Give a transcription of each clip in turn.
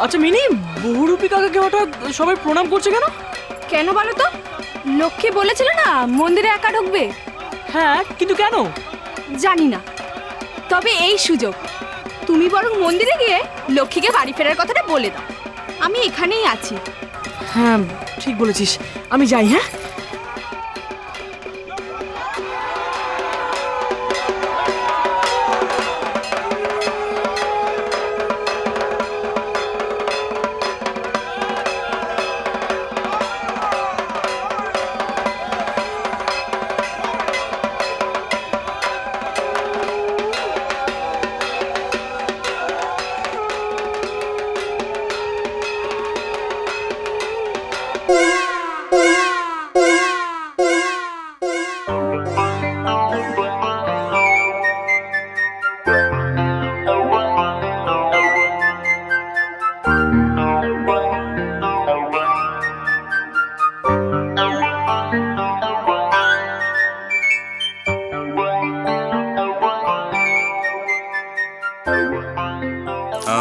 আচ্ছা মিনি, বহুরূপী কাকাকে হঠাৎ সবাই প্রণাম করছে কেন? কেন বলো তো? লক্ষ্মী বলেছিল না মন্দিরে একা ঢুকবে। হ্যাঁ, কিন্তু কেন জানি না, তবে এই সুযোগ তুমি বরং মন্দিরে গিয়ে লক্ষ্মীকে বাড়ি ফেরার কথাটা বলে দাও। আমি এখানেই আছি। হ্যাঁ ঠিক বলেছিস, আমি যাই। হ্যাঁ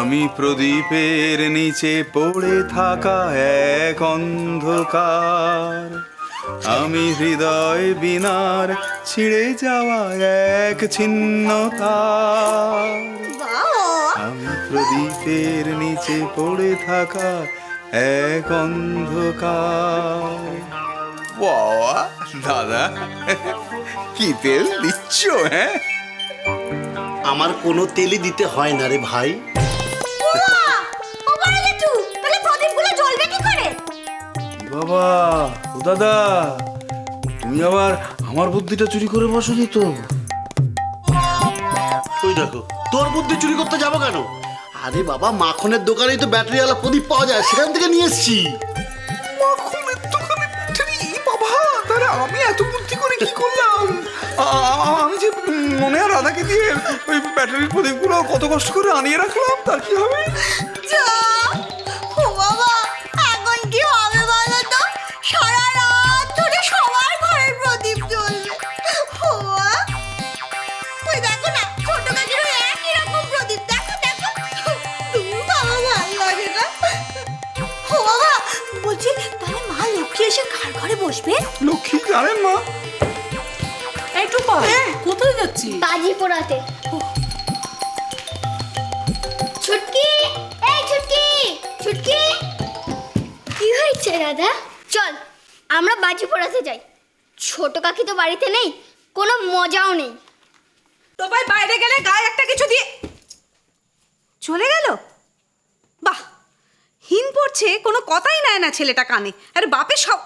আমি প্রদীপের নিচে পড়ে থাকা এক অন্ধকার, আমি হৃদয় বিনার ছিঁড়ে যাওয়া এক ছিন্ন তার। আমি প্রদীপের নিচে পড়ে থাকা এক অন্ধকার। বাবা দাদা, কি তেল দিচ্ছ? হ্যাঁ, আমার কোনো তেলই দিতে হয় না রে ভাই। বাবা ও দাদা, তুমি আবার আমার বুদ্ধিটা চুরি করে বসনি তো? ওই দেখো, তোর বুদ্ধি চুরি করতে যাবো কেন? আরে বাবা, মাখনের দোকানেই তো ব্যাটারিওয়ালা প্রদীপ পাওয়া যায়, সেখান থেকে নিয়ে এসছি। মাখনের দোকানে ব্যাটারি? বাবা তাহলে আমি এত বুদ্ধি করে কি করলাম? আমি যে মনে আর রাধাকে দিয়ে ওই ব্যাটারির প্রদীপগুলো কত কষ্ট করে আনিয়ে রাখলাম, তার কি হবে? সারা রাত ধরে সবার ঘরের প্রদীপ জ্বলবে। ওই দেখো না, ছোট কাকির একই রকম প্রদীপ। দেখো দেখো, বাবা ভালো লাগে না। ও বাবা, বলছি তাহলে মা লক্ষ্মী এসে কার ঘরে বসবে? লক্ষ্মী জানেন মা? এই টুপা, কোথায় যাচ্ছিস? বাজি পোড়াতে। ছুটকি, এই ছুটকি, ছুটকি। কি হয়েছে রাধা? চল আমরা বাজি পোড়াতে যাই। ছোট কাকি তো বাড়িতে নেই, কোনো মজাও নেই। তো ভাই বাইরে গেলে গায়ে একটা কিছু দিয়ে চলে গেল। বাহ, হিন পড়ছে, কোনো কথাই নেয় না ছেলেটা কানে। আরে বাপের সব।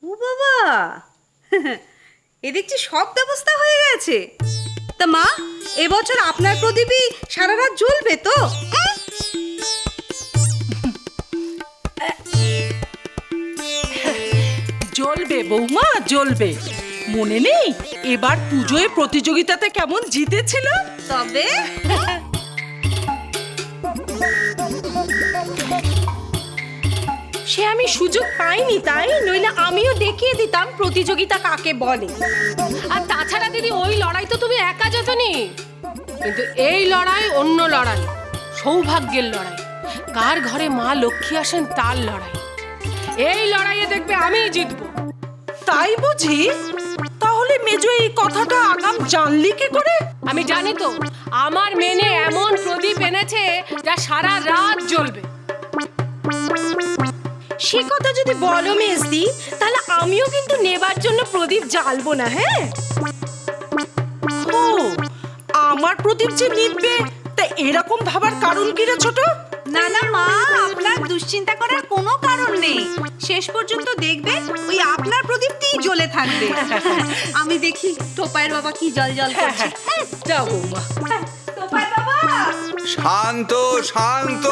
ও বাবা, এ দেখছি সব ব্যবস্থা হয়ে গেছে। তা মা, এবছর আপনার প্রদীপই সারা রাত জ্বলবে তো? জ্বলবে বৌমা, জ্বলবে। মনে নেই এবার পুজোয় প্রতিযোগিতাতে কেমন জিতেছিল? তবে সে আমি সুযোগ পাইনি, তাই নইলে আমিও দেখিয়ে দিতাম প্রতিযোগিতা কাকে বলে। আর তাছাড়া দিদি, ওই লড়াই তো তুমি একা যেতনি, কিন্তু এই লড়াই অন্য লড়াই, সৌভাগ্যের লড়াই। কার ঘরে মা লক্ষ্মী আসেন তার লড়াই। এই লড়াইয়ে দেখবে আমিই জিতবো। তাই বুঝি? তাহলে তাহলে মেজো এই কথাটা আগাম জানলি কি করে? আমি জানি তো, আমার মেনে এমন প্রদীপ এনেছে যা সারা রাত জ্বলবে। সে কথা যদি বলো মেজদি, তাহলে আমিও কিন্তু নেবার জন্য প্রদীপ জ্বালবো না। হ্যাঁ, ও আমার প্রদীপ যে নিববে, তা এরকম ভাবার কারণ কি রে ছোট? না না মা, আপনার দুশ্চিন্তা করার কোনো কারণ নেই। শেষ পর্যন্ত দেখবে ওই আপনার প্রদীপটিই জ্বলে থাকবে। আমি দেখি টোপাইয়ের বাবা কি জল জল করছে। যাও বৌমা। টোপাইয়ের বাবা, শান্ত শান্ত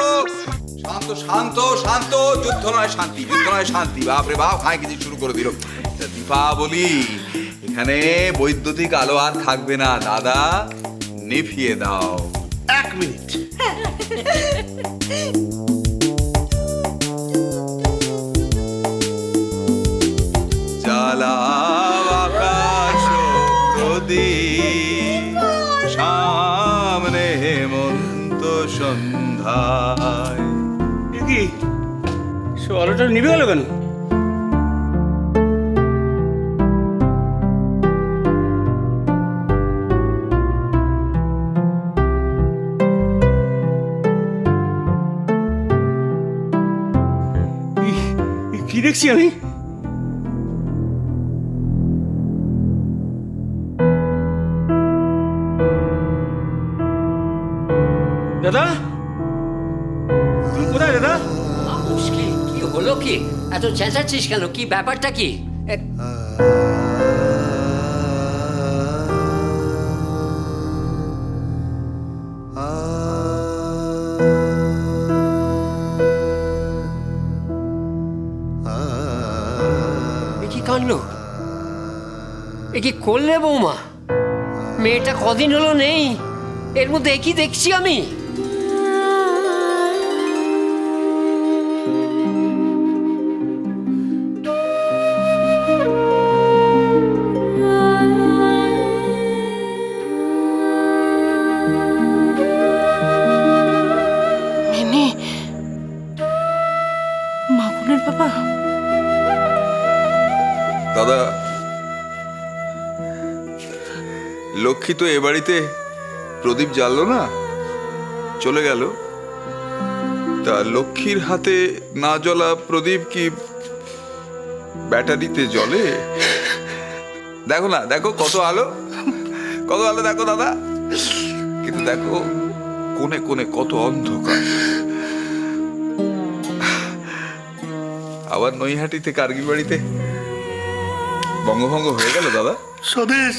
শান্ত শান্ত শান্ত, যুদ্ধ নয় শান্তি, যুদ্ধ নয় শান্তি। বাপরে বাপ, হাই কিছু শুরু করে দিল। দীপাবলি, এখানে বৈদ্যুতিক আলো আর থাকবে না দাদা, নিভিয়ে দাও। 1 মিনিট। জ্বালাও আকাশ প্রদীপ, সামনে হেমন্ত সন্ধ্যায়। কি সে আলোটা নিভে গেল কেন? কি দেখছি আমি? দাদা, তুমি কোথায় দাদা? মুশকিল, কি হলো কি? এত চেঁচাচ্ছিস কেন? কি ব্যাপারটা কি? এ কি কাণ্ড? এ কি করলে বৌমা? মেয়েটা কদিন হলো নেই, এর মধ্যে একই দেখছি আমি। মাগুনের বাবা, দাদা, লক্ষ্মী তো এ বাড়িতে প্রদীপ জ্বাললো না, চলে গেল। তা লক্ষ্মীর হাতে না জ্বলা প্রদীপ কি ব্যাটারিতে জ্বলে? দেখো না, দেখো কত আলো, কত আলো দেখো দাদা। কিন্তু দেখো কোণে কোণে কত অন্ধকার। আবার নৈহাটিতে কার্গিল বাড়িতে বঙ্গভঙ্গ হয়ে গেল দাদা। স্বদেশ।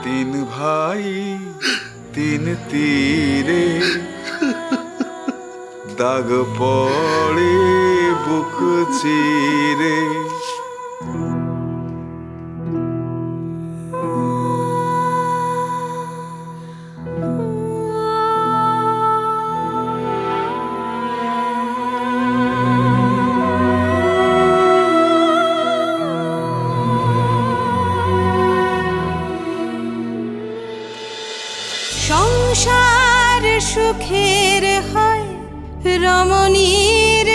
3 ভাই 3 তীরে, দাগ পড়ে বুক চিরে। সংসার সুখের হয় রমণীর